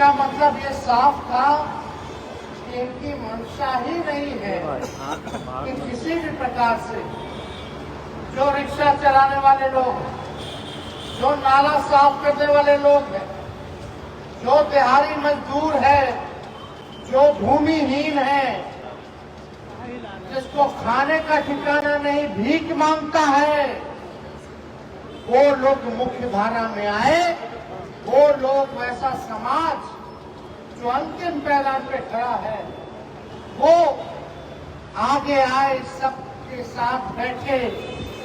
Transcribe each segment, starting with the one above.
इसका मतलब ये साफ था कि इनकी मंशा ही नहीं है कि किसी भी प्रकार से जो रिक्शा चलाने वाले लोग, जो नाला साफ करने वाले लोग हैं, जो दिहाड़ी मजदूर है, जो भूमिहीन है, जिसको खाने का ठिकाना नहीं, भीख मांगता है, वो लोग मुख्य धारा में आए। वो लोग, वैसा समाज जो अंतिम पैदान पे खड़ा है, वो आगे आए, सबके साथ बैठे,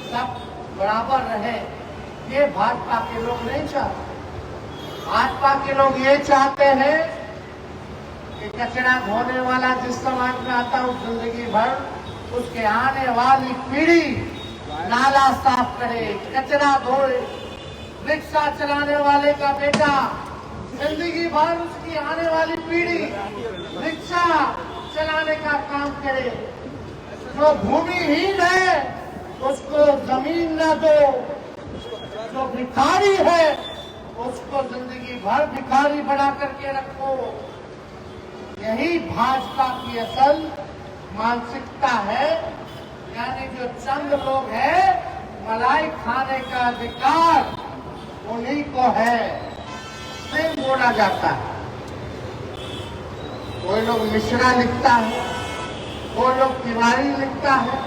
सब बराबर रहे। ये भाजपा के लोग नहीं चाहते। भाजपा के लोग ये चाहते हैं कि कचरा ढोने वाला जिस समाज में आता है, जिंदगी भर उसके आने वाली पीढ़ी नाला साफ करे, कचरा धोए। रिक्शा चलाने वाले का बेटा जिंदगी भर, उसकी आने वाली पीढ़ी रिक्शा चलाने का काम करे। जो भूमिहीन है उसको जमीन न दो, जो भिखारी है उसको जिंदगी भर भिखारी बना करके रखो। यही भाजपा की असल मानसिकता है। यानी जो चंद लोग हैं, मलाई खाने का अधिकार उन्हीं को है, नहीं बोला जाता है। कोई लोग मिश्रा लिखता है, कोई लोग तिवारी लिखता है,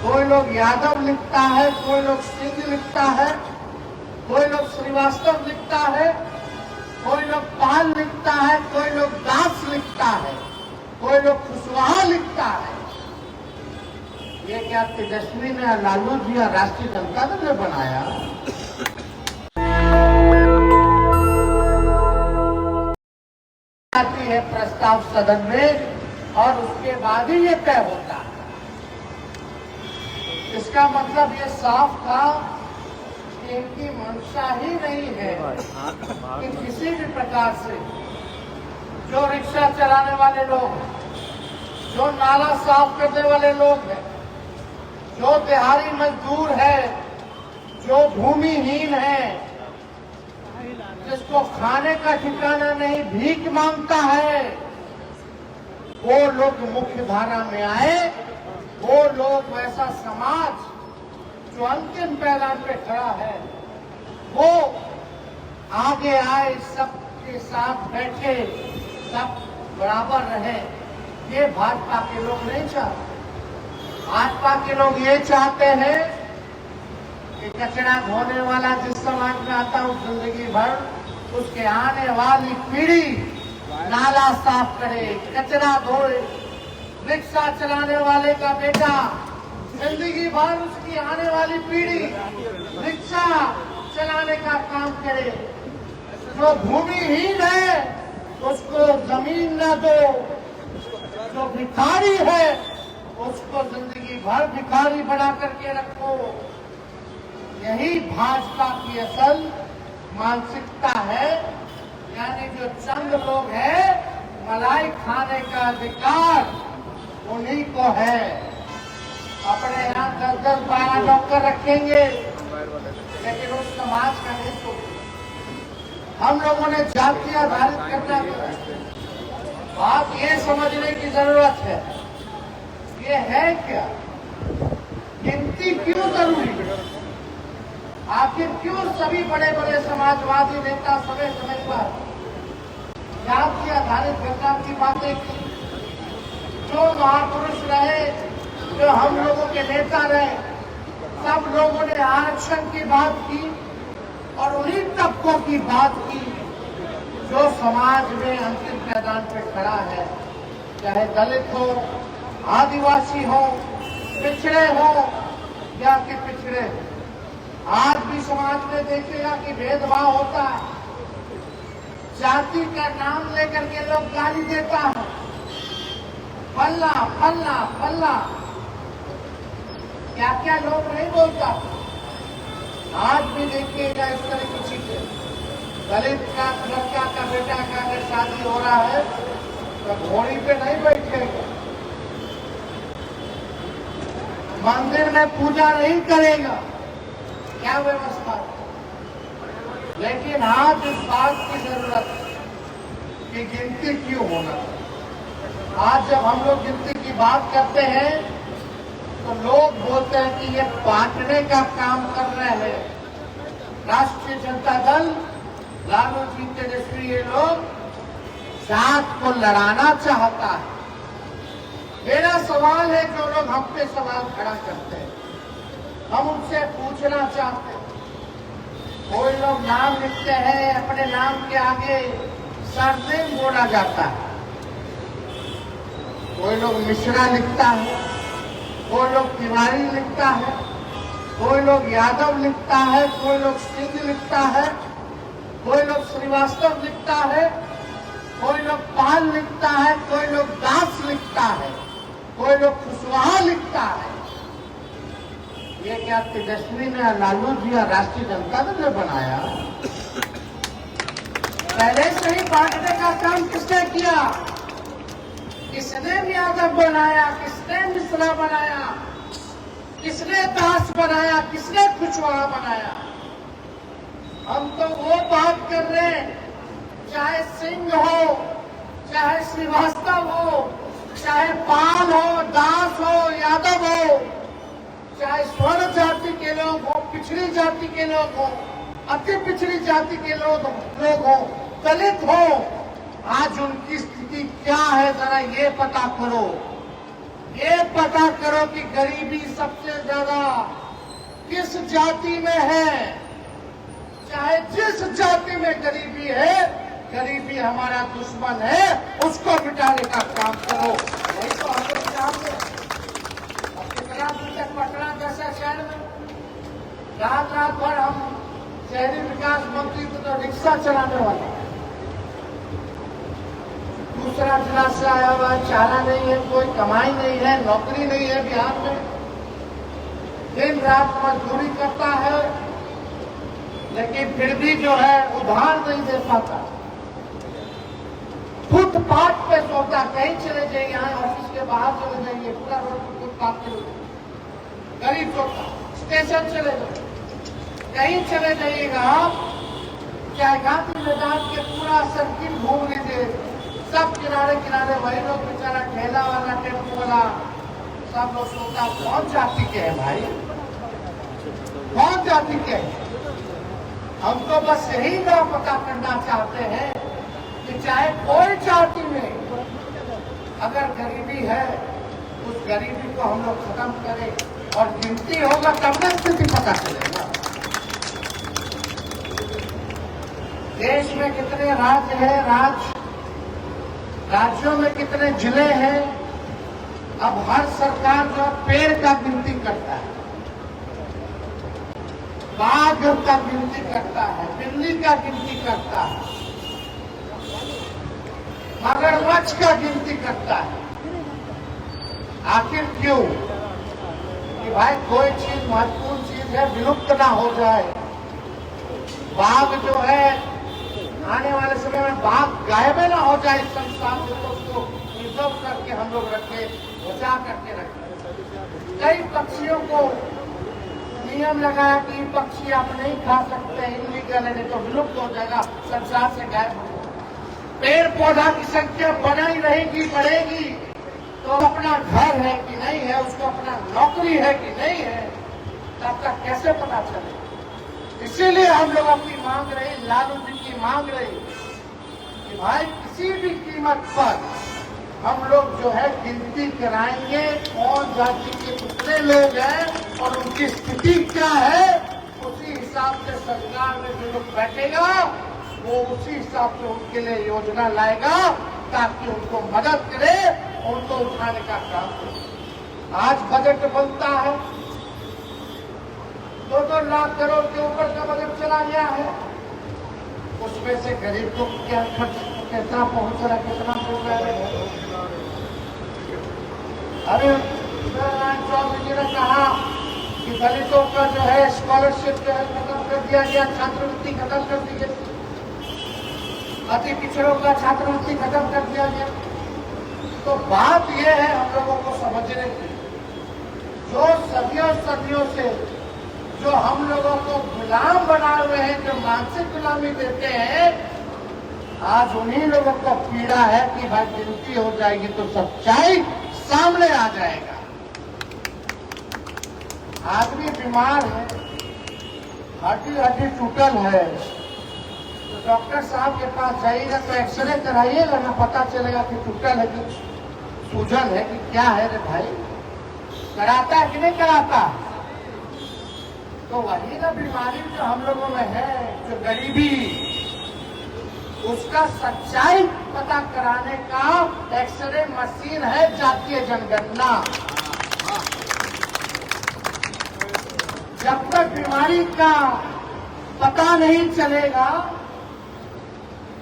कोई लोग यादव लिखता है, कोई लोग सिंह लिखता है, कोई लोग श्रीवास्तव लिखता है, कोई लोग पाल लिखता है, कोई लोग दास लिखता है, कोई लोग कुशवाहा लिखता है। ये क्या तेजस्वी ने, लालू जी और राष्ट्रीय जनता दल ने बनाया? आती है प्रस्ताव सदन में और उसके बाद ही ये तय होता है। इसका मतलब ये साफ था कि इनकी मंशा ही नहीं है कि किसी भी प्रकार से जो रिक्शा चलाने वाले लोग, जो नाला साफ करने वाले लोग हैं, जो दिहाड़ी मजदूर है, जो भूमिहीन है, जिसको खाने का ठिकाना नहीं, भीख मांगता है, वो लोग मुख्य धारा में आए। वो लोग, वैसा समाज जो अंतिम पैदान पे खड़ा है, वो आगे आए, सबके साथ बैठे, सब बराबर रहे। ये भाजपा के लोग नहीं चाहते। भाजपा के लोग ये चाहते हैं कि कचरा ढोने वाला जिस समाज में आता है, जिंदगी भर उसके आने वाली पीढ़ी नाला साफ करे, कचरा धोए। रिक्शा चलाने वाले का बेटा जिंदगी भर, उसकी आने वाली पीढ़ी रिक्शा चलाने का काम करे। जो भूमिहीन है उसको जमीन न दो, जो भिखारी है उसको जिंदगी भर भिखारी बना करके रखो। यही भाजपा की असल मानसिकता है। यानी जो चंद लोग हैं, मलाई खाने का अधिकार उन्हीं को है। अपने यहाँ 10-10-12 नौकर रखेंगे, लेकिन उस समाज का नहीं सोचेंगे। हम लोगों ने जाति आधारित करना है। बात ये समझने की जरूरत है, ये है क्या, गिनती क्यों जरूरी है? आखिर क्यों सभी बड़े बड़े समाजवादी नेता समय समय पर जाति आधारित घटना की बातें की? जो महापुरुष रहे, जो हम लोगों के नेता रहे, सब लोगों ने आरक्षण की बात की और उन्हीं तबकों की बात की जो समाज में अंतिम मैदान पर खड़ा है। चाहे दलित हो, आदिवासी हो, पिछड़े हो या कि पिछड़े हो। आज भी समाज में देखिएगा कि भेदभाव होता है। जाति का नाम लेकर के लोग गाली देता है, फल्ला फल्ला फल्ला, क्या क्या लोग नहीं बोलता। आज भी देखिएगा इस तरह की चीजें। दलित का लड़का का बेटा का अगर शादी हो रहा है तो घोड़ी पे नहीं बैठेगा, मंदिर में पूजा नहीं करेगा, क्या व्यवस्था। लेकिन आज इस बात की जरूरत है गिनती क्यों होना। आज जब हम लोग गिनती की बात करते हैं तो लोग बोलते हैं कि ये बांटने का काम कर रहे हैं। राष्ट्रीय जनता दल, लालू जी, तेजस्वी, ये लोग जात को लड़ाना चाहता है। मेरा सवाल है, जो लोग हम पे सवाल खड़ा करते हैं, हम उनसे पूछना चाहते हैं। कोई लोग नाम लिखते हैं, अपने नाम के आगे सरनेम बोला जाता है। कोई लोग मिश्रा लिखता है, कोई लोग तिवारी लिखता है, कोई लोग यादव लिखता है, कोई लोग सिंह लिखता है, कोई लोग श्रीवास्तव लिखता है, कोई लोग पाल लिखता है, कोई लोग दास लिखता है, कोई लोग कुशवाहा लिखता है। ये क्या तेजस्वी ने, लालू जी और राष्ट्रीय जनता दल ने बनाया? पहले से ही बांटने का काम किसने किया? किसने यादव बनाया? किसने मिश्रा बनाया? किसने दास बनाया? किसने कुशवाहा बनाया? हम तो वो बात कर रहे हैं, चाहे सिंह हो, चाहे श्रीवास्तव हो, चाहे पाल हो, दास हो, यादव हो, चाहे स्वर्ण जाति के लोग हो, पिछड़ी जाति के लोग हो, अति पिछड़ी जाति के लोग हो, दलित हो, आज उनकी स्थिति क्या है जरा ये पता करो। ये पता करो कि गरीबी सबसे ज्यादा किस जाति में है। चाहे जिस जाति में गरीबी है, गरीबी हमारा दुश्मन है, उसको मिटाने का काम करो। नहीं तो हम लोग चाहते हैं। कितना दूर तक पटना जैसा शहर में रात रात भर हम शहरी विकास मंत्री तो रिक्शा चलाने वाले, दूसरा जिला से आया हुआ, चारा नहीं है, कोई कमाई नहीं है, नौकरी नहीं है बिहार में, दिन रात मजदूरी करता है, लेकिन फिर भी जो है उधार नहीं दे पाता। फुटपाथ पे सोता, कहीं चले जाइए, यहाँ ऑफिस के बाहर चले जाइए, पूरा रोड फुटपाथ पे गरीब सोता। स्टेशन चले जाइए, कहीं चले जाइएगा आप, चाहे गांधी मैदान के पूरा सर्किल घूम लीजिए, सब किनारे किनारे वही लोग, बेचारा ठेला वाला, टेम्पो वाला, सब लोग सोता। कौन जाति के हैं भाई? कौन जाति के हैं? हम तो बस यही ना पता करना चाहते हैं कि चाहे कोई जाति में अगर गरीबी है, उस गरीबी को हम लोग खत्म करें, और गिनती होगा तब ना स्थिति पता चलेगा। देश में कितने राज्य हैं, राज्यों में कितने जिले हैं। अब हर सरकार जो पेड़ का गिनती करता है, बाघ का गिनती करता है, बिल्ली का गिनती करता है, मगरमच्छ का गिनती करता है। आखिर क्यों? कि भाई कोई चीज महत्वपूर्ण चीज है, विलुप्त ना हो जाए। बाघ जो है, आने वाले समय में बाघ गायब ना हो जाए इस संसार से, तो उसको प्रिजर्व करके हम लोग रखे, बचा करके रखे। कई पक्षियों को नियम लगाया कि पक्षी आप नहीं खा सकते, इलीगल है, नहीं तो विलुप्त हो जाएगा, संसार से गायब हो जाएगा। पेड़ पौधा की संख्या बढ़ी रहेगी, बढ़ेगी, तो अपना घर है कि नहीं है, उसको अपना नौकरी है कि नहीं है, तब तक कैसे पता चले? इसीलिए हम लोग अपनी मांग रहे, लालू जी की मांग रही कि भाई किसी भी कीमत पर हम लोग जो है गिनती कराएंगे, कौन जाति के कितने लोग हैं और उनकी स्थिति क्या है, उसी हिसाब से सरकार में जो लोग बैठेगा वो उसी हिसाब से उनके लिए योजना लाएगा, ताकि उनको मदद करे, उनको उठाने का काम करे। आज बजट बनता है, 2-2 लाख करोड़ के ऊपर का बजट चला गया है, उसमें से गरीब को क्या खर्च कितना पहुंच रहा है, कितना पहुंच रहा है? अरे चौधरी जी ने कहा कि दलितों का जो है स्कॉलरशिप जो है खत्म कर दिया गया, छात्रवृत्ति खत्म कर दी गई, अति पिछड़ों का छात्रवृत्ति खत्म कर दिया गया। तो बात यह है हम लोगों को समझने की, जो सदियों से जो हम लोगों को गुलाम बनाए हुए हैं, जो मानसिक गुलामी देते हैं, आज उन्हीं लोगों को पीड़ा है कि भाई गिनती हो जाएगी तो सच्चाई सामने आ जाएगा। आदमी बीमार है, हड्डी हड्डी टूटल है, तो डॉक्टर साहब के पास जाइएगा तो एक्सरे कराइएगा ना, पता चलेगा कि टूटल है कि सूजन है कि क्या है रे भाई। कराता है कि नहीं कराता? तो वही ना बीमारी जो हम लोगों में है, जो गरीबी, उसका सच्चाई पता कराने का एक्सरे मशीन है जातीय जनगणना। जब तक बीमारी का पता नहीं चलेगा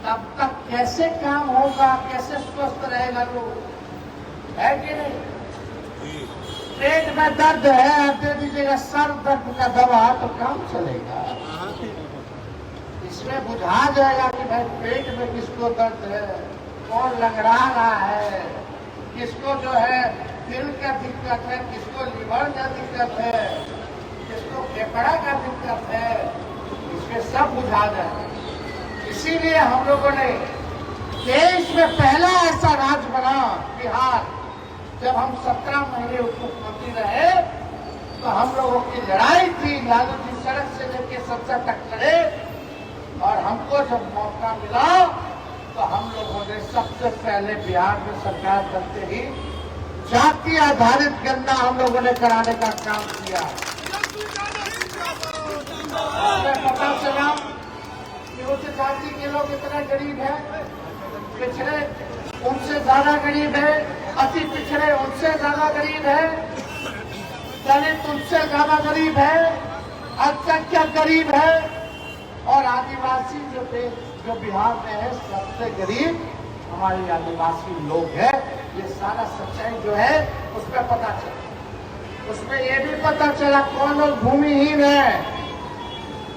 तब तक कैसे काम होगा, कैसे स्वस्थ रहेगा लोग, है कि नहीं? पेट में दर्द है, दे दीजिएगा सर दर्द का दवा तो काम चलेगा। इसमें बुझा जाएगा कि भाई पेट में किसको दर्द है, कौन लंगड़ा रहा है, किसको जो है दिल का दिक्कत है, किसको लीवर का दिक्कत है, किसको फेफड़ा का दिक्कत है, इसमें सब बुझा जाएगा। इसीलिए हम लोगों ने देश में पहला ऐसा राज्य बना बिहार, जब हम 17 महीने उप मुख्यमंत्री रहे तो हम लोगों की लड़ाई थी, लालू जी सड़क से लेकर संसद तक लड़े, और हमको जब मौका मिला तो हम लोगों ने सबसे पहले बिहार में सरकार बनते ही जाति आधारित गणना हम लोगों ने कराने का काम किया। हमें पता चला कि उस जाति के लोग इतने गरीब हैं, पिछड़े उनसे ज्यादा गरीब है, अति पिछड़े उनसे ज्यादा गरीब है, दलित उनसे ज्यादा गरीब है, अल्पसंख्यक गरीब है, और आदिवासी जो बिहार में है सबसे गरीब हमारे आदिवासी लोग हैं। ये सारा सच्चाई जो है उसमें पता चला। उसमें ये भी पता चला कौन लोग भूमिहीन है,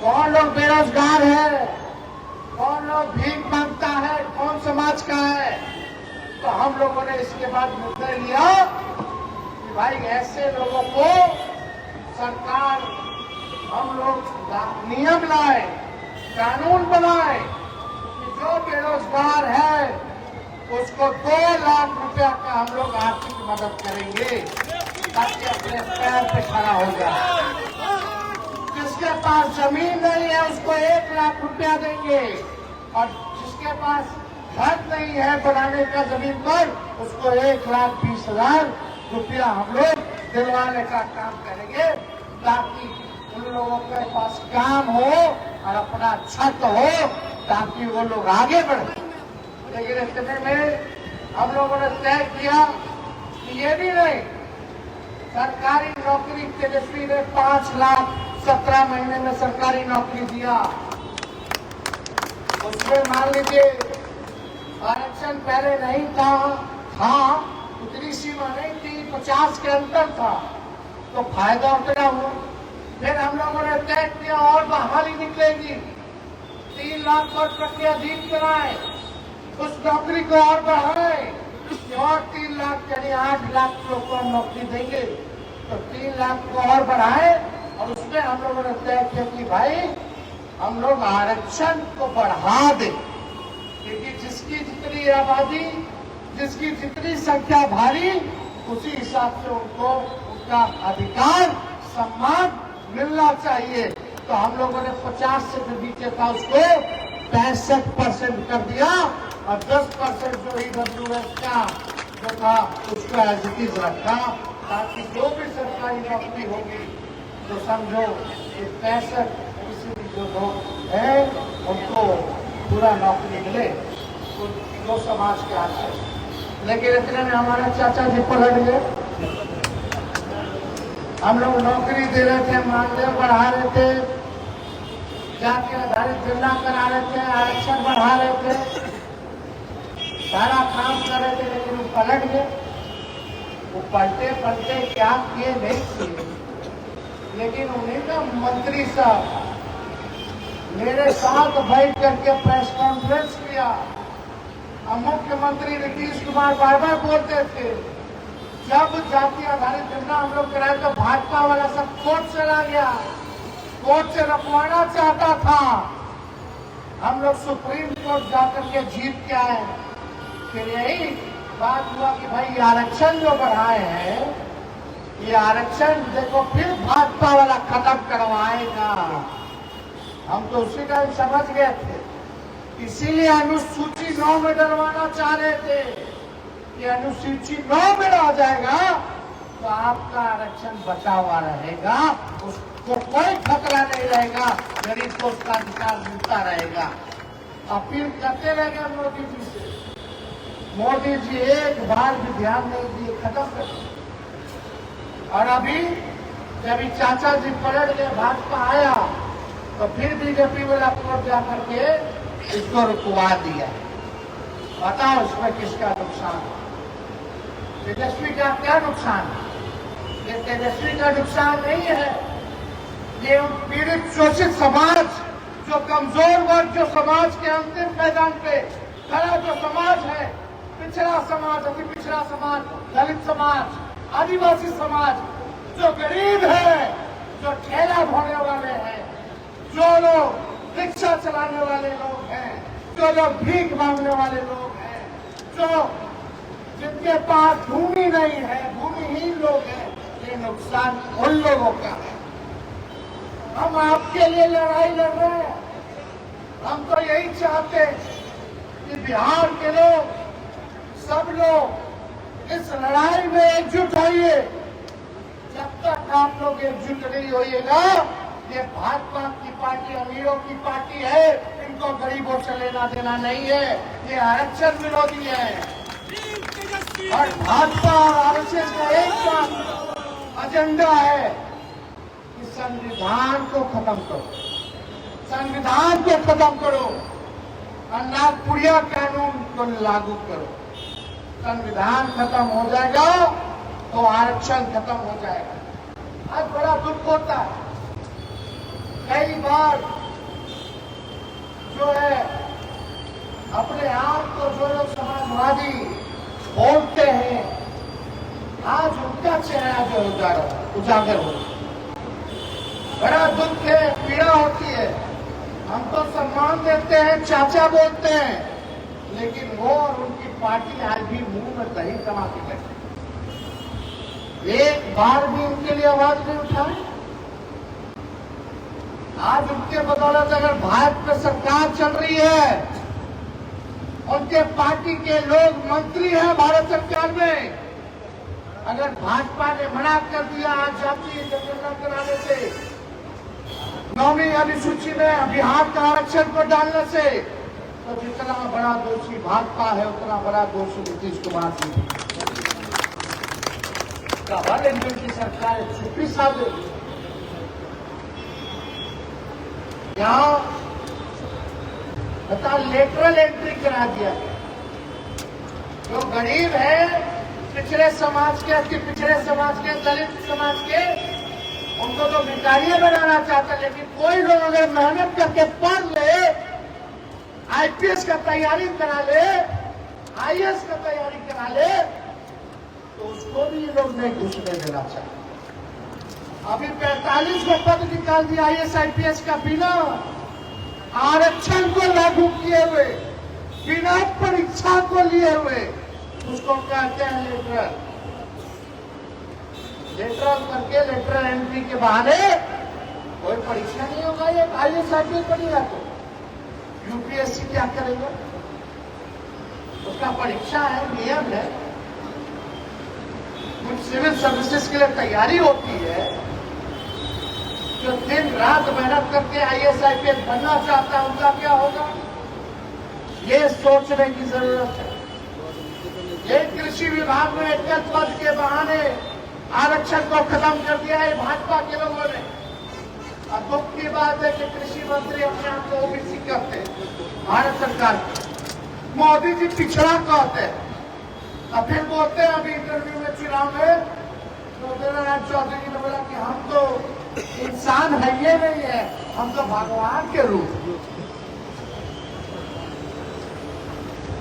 कौन लोग बेरोजगार है, कौन लोग भीख मांगता है, कौन समाज का है। तो हम लोगों ने इसके बाद निर्णय लिया कि भाई ऐसे लोगों को सरकार, हम लोग नियम लाए, कानून बनाए कि जो बेरोजगार है उसको 2 लाख रुपया का हम लोग आर्थिक मदद करेंगे ताकि अपने पैर पे खड़ा हो जाए। जिसके पास जमीन नहीं है उसको 1 लाख रुपया देंगे, और जिसके पास घर नहीं है बनाने का जमीन पर उसको 1,20,000 रुपया हम लोग दिलवाने का काम करेंगे, ताकि उन लोगों के पास काम हो और अपना छत हो, ताकि वो लोग आगे बढ़े। लेकिन इतने में हम लोगों ने तय किया कि ये भी नहीं, सरकारी नौकरी तेजस्वी ने 5 लाख 17 महीने में सरकारी नौकरी दिया। उसमें मान लीजिए आरक्षण पहले नहीं था, उतनी सीमा नहीं थी, 50 के अंतर था, तो फायदा उतना हुआ। फिर हम लोगों ने तय किया और बहाली निकलेगी, 3 लाख और प्रक्रिया अधिक कराए, उस नौकरी को और बढ़ाए, और 3 लाख यानी 8 लाख लोग को नौकरी देंगे, तो 3 लाख को और बढ़ाए। और उसमें हम लोगों ने तय किया कि भाई हम लोग आरक्षण को बढ़ा दें, क्योंकि जिसकी जितनी आबादी, जिसकी जितनी संख्या भारी, उसी हिसाब से उनको उनका अधिकार सम्मान मिलना चाहिए। तो हम लोगों ने 50 से जो नीचे था उसको 65% कर दिया, और 10% जो EWS का जो था उसको एज इट इज रखा, ताकि जो भी सरकारी नौकरी होगी तो समझो कि 65% जो लोग हैं उनको पूरा नौकरी मिले, जो समाज के हाथ है। लेकिन इतने में हमारे चाचा जी पलट गए। हम लोग नौकरी दे रहे थे, मानदेय बढ़ा रहे थे, जाति आधारित गणना करा रहे थे, आरक्षण बढ़ा रहे थे, सारा काम कर रहे थे, लेकिन वो पलट गए। वो पलटे पलटे क्या किए नहीं किए, लेकिन उन्हीं का मंत्री साहब मेरे साथ बैठ करके प्रेस कॉन्फ्रेंस किया। अब मुख्यमंत्री नीतीश कुमार बार बार बोलते थे, जब जाति आधारित गणना हम लोग कराए तो भाजपा वाला सब कोर्ट चला गया, कोर्ट से रखवाना चाहता था, हम लोग सुप्रीम कोर्ट जाकर के जीत के आए। फिर यही बात हुआ कि भाई ये आरक्षण जो बढ़ाए हैं, ये आरक्षण देखो फिर भाजपा वाला खत्म करवाएगा। हम तो उसी टाइम समझ गए थे, इसीलिए अनुसूची 9 में डलवाना चाह रहे थे कि अनुसूची 9 में आ जाएगा तो आपका आरक्षण बचा हुआ रहेगा, उसको कोई खतरा नहीं रहेगा, गरीब को उसका अधिकार मिलता रहेगा। अपील करते रहेंगे मोदी जी से, मोदी जी एक बार भी ध्यान नहीं दिए, खत्म कर दिया। और अभी जब चाचा जी पलट गए, भाजपा आया तो फिर बीजेपी वाला कोर्ट जाकर के इसको रुकवा दिया। बताओ इसमें किसका नुकसान? तेजस्वी का क्या नुकसान है? ये तेजस्वी का नुकसान नहीं है, ये पीड़ित शोषित समाज, जो कमजोर वर्ग, जो समाज के अंतिम मैदान पे खड़ा जो समाज है, पिछड़ा समाज, अति पिछड़ा समाज, दलित समाज, आदिवासी समाज, जो गरीब है, जो ठेला ढोने वाले हैं, जो लोग रिक्शा चलाने वाले लोग हैं, जो लोग भीख मांगने वाले लोग हैं, जो जिनके पास भूमि नहीं है, भूमिहीन लोग हैं, ये नुकसान उन लोगों का है। हम आपके लिए लड़ाई लड़ रहे हैं। हम तो यही चाहते हैं कि बिहार के लोग, सब लोग इस लड़ाई में एकजुट होइए। जब तक आप लोग एकजुट नहीं होइएगा, ये भाजपा की पार्टी अमीरों की पार्टी है, इनको गरीबों से लेना देना नहीं है, ये आरक्षण विरोधी है। और भाजपा और आरक्षण का एक एजेंडा है कि संविधान को खत्म करो, संविधान को खत्म करो और नागपुरिया कानून को लागू करो। संविधान खत्म हो जाएगा तो आरक्षण खत्म हो जाएगा। आज बड़ा दुख होता है, कई बार जो है अपने आप को जो लोग समाजवादी बोलते हैं, आज उनका चेहरा जो उजागर हो, बड़ा दुख है, पीड़ा होती है। हम तो सम्मान देते हैं, चाचा बोलते हैं, लेकिन वो और उनकी पार्टी आज भी मुंह में दही कमा के बैठे, एक बार भी उनके लिए आवाज नहीं उठाए। आज उनके बदौलत अगर भारत में सरकार चल रही है, उनके पार्टी के लोग मंत्री हैं भारत सरकार में, अगर भाजपा ने मना कर दिया आज जातीय जनगणना कराने से, 9वीं अनुसूची में बिहार का आरक्षण को डालने से, तो जितना बड़ा दोषी भाजपा है उतना बड़ा दोषी नीतीश कुमार जी। हर एनडीए की सरकार चुप्पी साध यहाँ बता लेटरल एंट्री करा दिया। जो गरीब है, पिछड़े समाज के, अति पिछड़े समाज के, दलित समाज के, उनको तो भिखारी बनाना चाहता है। लेकिन कोई लोग अगर मेहनत करके पढ़ ले, आईपीएस का तैयारी करा ले, आईएएस का तैयारी करा ले, तो उसको भी ये लोग नहीं घुसने देना चाहते। अभी 45 को पद निकाल दिया आईएएस आईपीएस का, बिना आरक्षण को लागू किए हुए, बिना परीक्षा को लिए हुए। उसको कहते हैं लेटरल। लेटरल करके लेटरल एंट्री के बहाने कोई परीक्षा नहीं होगा, ये आईएएस आईपीएस बनेगा तो यूपीएससी क्या करेगा? उसका परीक्षा है, नियम है, कुछ सिविल सर्विसेज के लिए तैयारी होती है। जो दिन रात मेहनत करके आईएएस आईपीएस बनना चाहता है, उनका क्या होगा, ये सोचने की जरूरत है। ये कृषि विभाग में एकल पद के बहाने आरक्षण को खत्म कर दिया है भाजपा के लोगों ने। और दुख की बात है कि कृषि मंत्री अपने आप को ओबीसी कहते हैं भारत सरकार के। मोदी जी पिछड़ा कहते हैं, और फिर बोलते हैं अभी इंटरव्यू में चुनाव में, तो नारायण चौधरी जी ने बोला कि हम तो इंसान है, ये नहीं है, हम तो भगवान के रूप।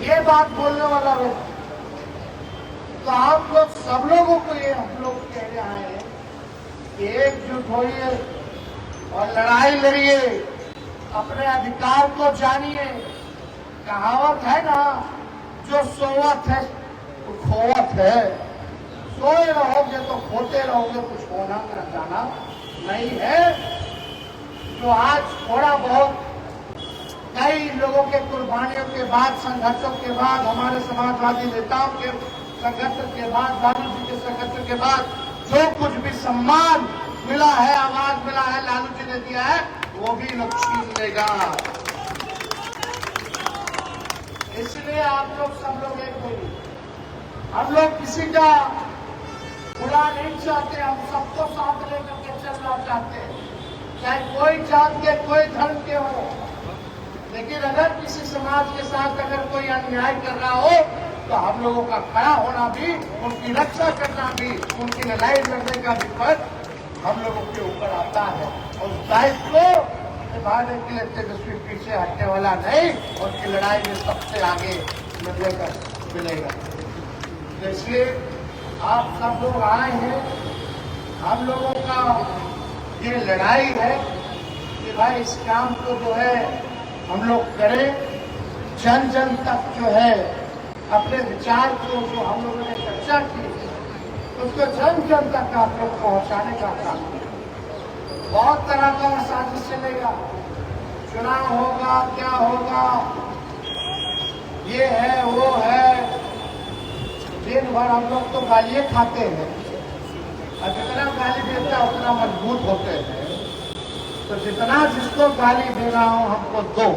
ये बात बोलने वाला व्यक्ति, तो आप लोग सब लोगों को ये हम लोग कह रहे हैं कि एकजुट होइए और लड़ाई लड़िए अपने अधिकार को जानिए। कहावत है ना, जो सोवत है वो खोवत है। सोए रहोगे तो खोते रहोगे, कुछ होना न जाना नहीं है। जो आज थोड़ा बहुत कई लोगों के कुर्बानियों के बाद, संघर्षों के बाद, हमारे समाजवादी नेताओं के संघर्ष के बाद, लालू जी के संघर्ष के बाद जो कुछ भी सम्मान मिला है, आवाज मिला है, लालू जी ने दिया है, वो भी लोग छीन लेगा। इसलिए आप लोग सब लोग एक होइए। हम लोग किसी का बुरा नहीं चाहते, हम सबको साथ लेकर के चलना चाहते हैं, चाहे कोई जात के, कोई धर्म के हो। लेकिन अगर किसी समाज के साथ अगर कोई अन्याय कर रहा हो तो हम लोगों का खड़ा होना भी, उनकी रक्षा करना भी, उनकी लड़ाई लड़ने का भी पद हम लोगों के ऊपर आता है। और उस दायित्व को निभाने के लिए तेजस्वी पीछे हटने वाला नहीं, उनकी लड़ाई में सबसे आगे मिलेगा। इसलिए आप सब लोग आए हैं, हम लोगों का ये लड़ाई है कि भाई इस काम को जो है हम लोग करें, जन जन तक जो है अपने विचार को जो हम लोगों ने चर्चा की उसको जन जन तक आप लोग पहुंचाने का काम करें। बहुत तरह का साजिश चलेगा, चुनाव होगा, क्या होगा, ये है वो है। दिन भर हम लोग तो गालियां खाते हैं, और जितना गाली देता है उतना मजबूत होते हैं। तो जितना जिसको गाली देना हो हमको दो,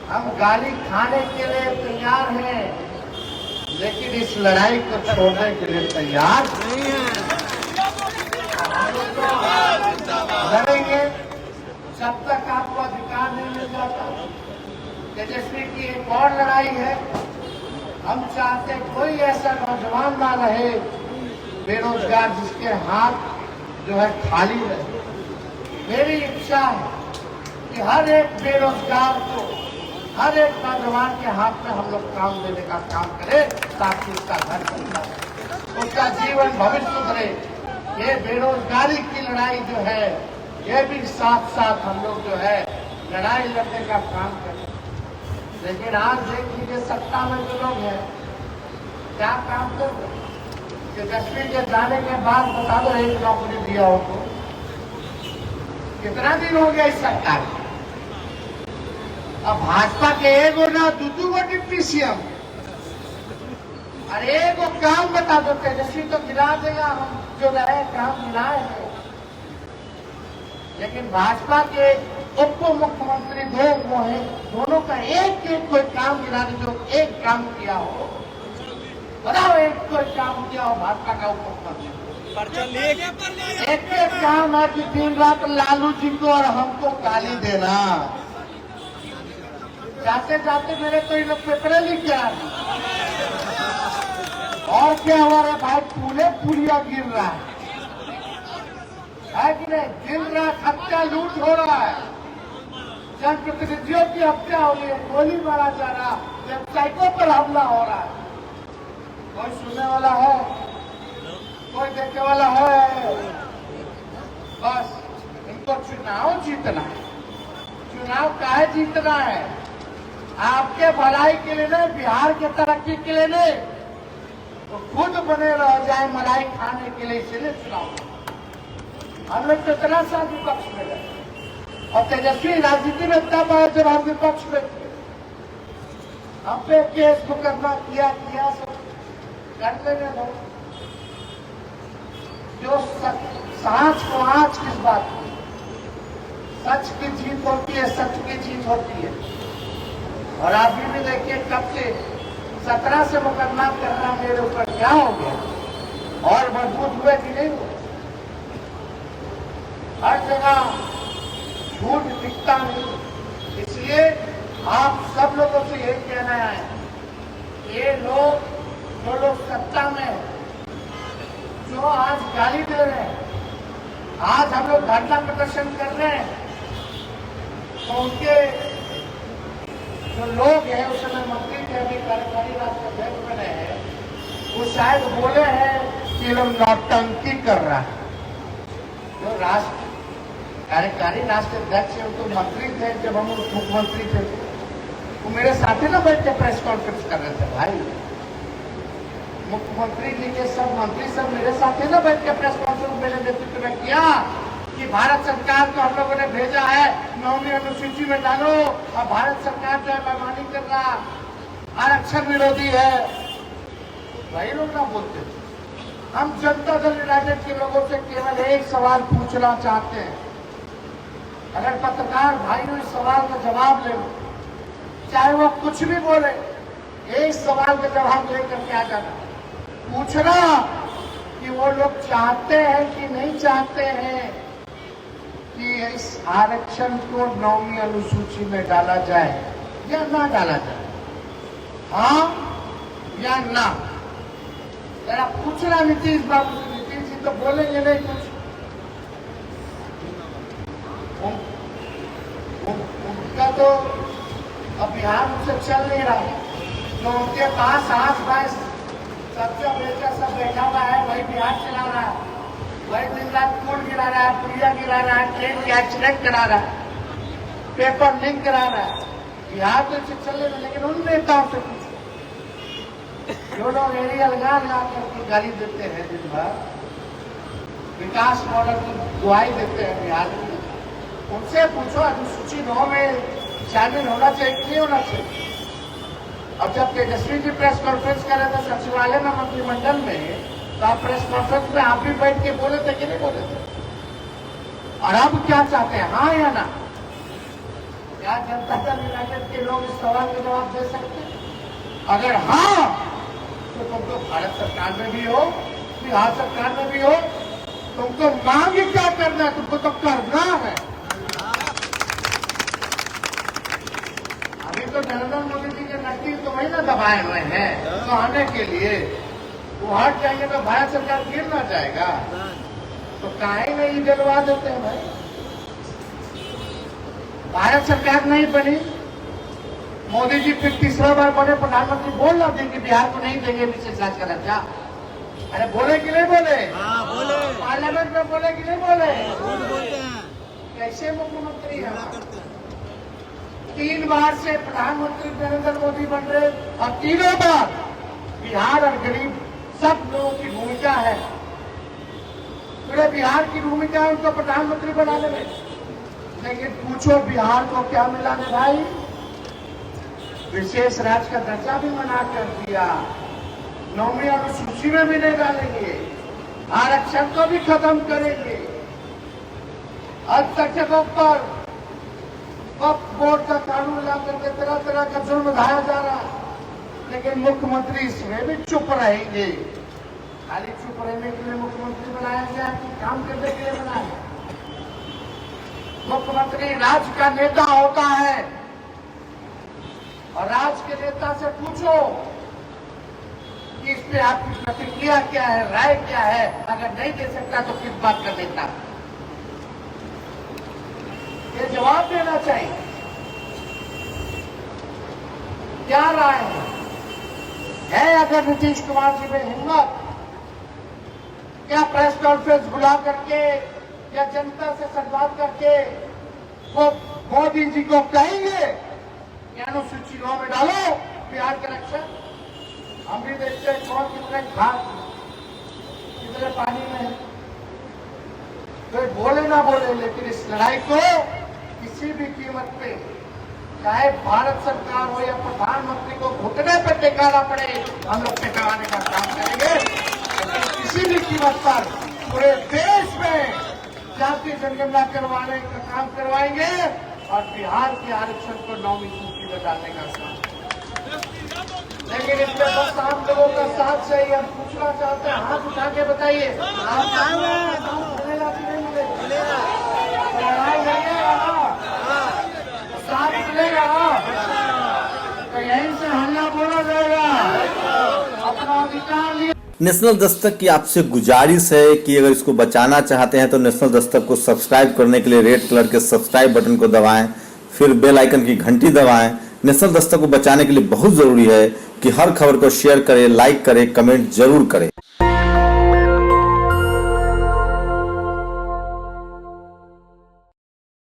हम गाली खाने के लिए तैयार हैं, लेकिन इस लड़ाई को छोड़ने के लिए तैयार नहीं है। लड़ेंगे जब तक आपको अधिकार नहीं मिल जाता। तेजस्वी की एक और लड़ाई है, हम चाहते कोई ऐसा नौजवान ना रहे बेरोजगार जिसके हाथ जो है खाली रहे। मेरी इच्छा है कि हर एक बेरोजगार को, हर एक नौजवान के हाथ में हम लोग काम देने का काम करें, ताकि उसका घर बन जाए, उसका जीवन भविष्य सुधरे। ये बेरोजगारी की लड़ाई जो है, ये भी साथ साथ हम लोग जो है लड़ाई लड़ने का काम करें। लेकिन आज देख लीजिए, सत्ता में जो लोग हैं क्या काम कर रहे हैं? तेजस्वी के जाने के बाद बता दो एक नौकरी दिया हो तो कितना दिन हो गया इस सरकार में? अब भाजपा के एगो ना दू गो डिप्टी सीएम, अरे एगो काम बता दो। तेजस्वी तो गिरा देगा, हम जो रहे काम गिराए हैं। लेकिन भाजपा के उप मुख्यमंत्री दो वो है, दोनों का एक एक कोई काम गिरा दे, जो एक काम किया हो, बताओ एक कोई काम किया हो भाजपा का उप मुख्यमंत्री। एक एक काम है कि दिन रात लालू जी को और हमको गाली देना। जाते जाते मेरे तो इन पेपर लिख गया और क्या हुआ रे भाई, पुलिया गिर रहा है कि नहीं? दिन रात हत्या लूट हो रहा है, जनप्रतिनिधियों की हत्या हो रही है, गोली मारा जा रहा, वेबसाइटों पर हमला हो रहा है। कोई सुनने वाला है? कोई देखने वाला है? बस इनको चुनाव जीतना है। चुनाव काहे जीतना है? आपके भलाई के लिए नहीं, बिहार के तरक्की के लिए नहीं, तो खुद बने रह जाए मलाई खाने के लिए, इसलिए चुनाव। हम लोग तो इतना सा विपक्ष में रहे, और तेजस्वी राजनीति में तब आए जब हम विपक्ष में थे। हम पे केस मुकदमा किया सब कर लेने दो। जो सांच को आंच किस बात की? सच की जीत होती है, सच की जीत होती है। और अभी भी देखिए कब से 17 से मुकदमा करना मेरे ऊपर क्या हो गया, और मजबूत हुए कि नहीं हुए? हर जगह झूठ दिखता नहीं। इसलिए आप सब लोगों से यही कहना है, ये लोग जो लोग सत्ता में हैं, जो आज गाली दे रहे हैं, आज हम लोग धरना प्रदर्शन कर रहे हैं, तो उनके जो लोग हैं, उस समय मंत्री थे, अभी कार्यकारी राष्ट्रीय अध्यक्ष बने हैं, वो शायद बोले हैं कि लोग नौटंकी कर रहा है। जो कार्यकारी राष्ट्रीय अध्यक्ष है, तो मंत्री थे जब हम मुख्यमंत्री थे, वो मेरे साथ ही ना बैठ के प्रेस कॉन्फ्रेंस कर रहे थे भाई। मुख्यमंत्री जी के सब मंत्री सब मेरे साथ ही ना बैठ के प्रेस कॉन्फ्रेंस मेरे नेतृत्व में किया कि भारत सरकार को हम लोगों ने भेजा है 9वीं अनुसूची में डालो, और भारत सरकार जो है बेईमानी कर रहा, आरक्षण विरोधी है। वही लोग ना बोलते थे। हम जनता दल यूनाइटेड के लोगों से केवल एक सवाल पूछना चाहते हैं, अगर पत्रकार भाइयों इस सवाल का जवाब ले, चाहे वो कुछ भी बोले, एक सवाल का जवाब लेकर के आ जाना, पूछना कि वो लोग चाहते हैं कि नहीं चाहते हैं कि इस आरक्षण को 9वीं अनुसूची में डाला जाए या ना डाला जाए, हाँ या ना। जरा पूछना नीतीश बाबू से, नीतीश जी तो बोलेंगे नहीं कुछ, उनका तो अभियान उनसे चल नहीं रहा, जो उनके पास आस पास सबसे बेचा सब बैठा हुआ है, वही बिहार चला रहा है, वही दिन रात पुल गिरा रहा है, पुलिया गिरा रहा है, ट्रेन के एक्सीडेंट करा रहा है, पेपर लीक करा रहा है। बिहार तो चल रहा है, लेकिन उन नेताओं से पूछो जो लोग एरिया लगा करके गाली देते हैं, दिन भर विकास मॉडल की दुआई देते हैं बिहार में, उनसे पूछो अनुसूची 9 में शामिल होना चाहिए कि नहीं होना चाहिए। और जब तेजस्वी जी प्रेस कॉन्फ्रेंस कर रहे थे सचिवालय में मंत्रिमंडल में, तो आप प्रेस कॉन्फ्रेंस में आप भी बैठ के बोले थे कि नहीं बोले थे? और अब क्या चाहते हैं, हाँ या ना? क्या जनता दल यूनाइटेड के लोग इस सवाल का जवाब दे सकते हैं? अगर हाँ, तो तुम तो भारत सरकार में भी हो, बिहार सरकार में भी हो, तुमको मांग क्या करना है? तुमको तो करना है। अभी तो नरेंद्र मोदी जी के नक्की तो वही ना दबाए हुए हैं तो आने के लिए, वो हट जाएंगे तो भारत सरकार गिर ना जाएगा, तो काहे नहीं डलवा देते हैं भाई। भारत सरकार नहीं बनी, मोदी जी फिर तीसरा बार बने प्रधानमंत्री, बोल रहा थे कि बिहार को नहीं देंगे विशेष राज्य का दर्जा। अरे बोले कि नहीं बोले? हाँ बोले। पार्लियामेंट में बोले कि नहीं बोले? बोलते हैं। कैसे मुख्यमंत्री है? 3 बार से प्रधानमंत्री नरेंद्र मोदी बन रहे, और तीनों बार बिहार और गरीब सब लोगों की भूमिका है, पूरे बिहार की भूमिका है उनको प्रधानमंत्री बनाने में। लेकिन पूछो बिहार को क्या मिला है भाई? विशेष राज्य का दर्जा भी मना कर दिया, 9वीं अनुसूची में भी नहीं डालेंगे, आरक्षण को भी खत्म करेंगे, अल्पसंख्यकों पर वक्फ बोर्ड का कानून ला करके तरह तरह का जुर्म ढाया जा रहा है। लेकिन मुख्यमंत्री इसमें भी चुप रहेंगे। खाली चुप रहने के लिए मुख्यमंत्री बनाया गया कि काम करने के लिए बनाया? मुख्यमंत्री राज्य का नेता होता है, और राज्य के नेता से पूछो कि इस पे आपकी प्रतिक्रिया क्या है, राय क्या है। अगर नहीं दे सकता तो किस बात का नेता? ये जवाब देना चाहिए। क्या राय है अगर नीतीश कुमार जी में हिम्मत, क्या प्रेस कॉन्फ्रेंस बुला करके या जनता से संवाद करके वो मोदी जी को कहेंगे कि अनुसूची 9 में डालो बिहार का रक्षा? हम भी देखते हैं कौन कितने घाट कितने पानी में है। तो बोले ना बोले, लेकिन इस लड़ाई को किसी भी कीमत पे, चाहे भारत सरकार हो या प्रधानमंत्री को घुटने पर टिकाना पड़े, हम लोग टिकाने का काम करेंगे। लेकिन किसी भी कीमत पर पूरे देश में जातीय जनगणना करवाने का काम करवाएंगे और बिहार के आरक्षण को 9वीं सूची में डालने का काम। लेकिन इसमें बस आप लोगों का साथ चाहिए। हम पूछना चाहते हैं, हाथ उठा के बताइए, मिलेगा कि नहीं मिलेगा? लड़ाई लगेगा ना, साथ मिलेगा ना, तो यहीं से हल्ला बोला जाएगा, अपना अधिकार लिए। नेशनल दस्तक की आपसे गुजारिश है कि अगर इसको बचाना चाहते हैं तो नेशनल दस्तक को सब्सक्राइब करने के लिए रेड कलर के सब्सक्राइब बटन को दबाएं, फिर बेल आइकन की घंटी दबाएं। नेशनल दस्तक को बचाने के लिए बहुत जरूरी है कि हर खबर को शेयर करें, लाइक करें, कमेंट जरूर करें।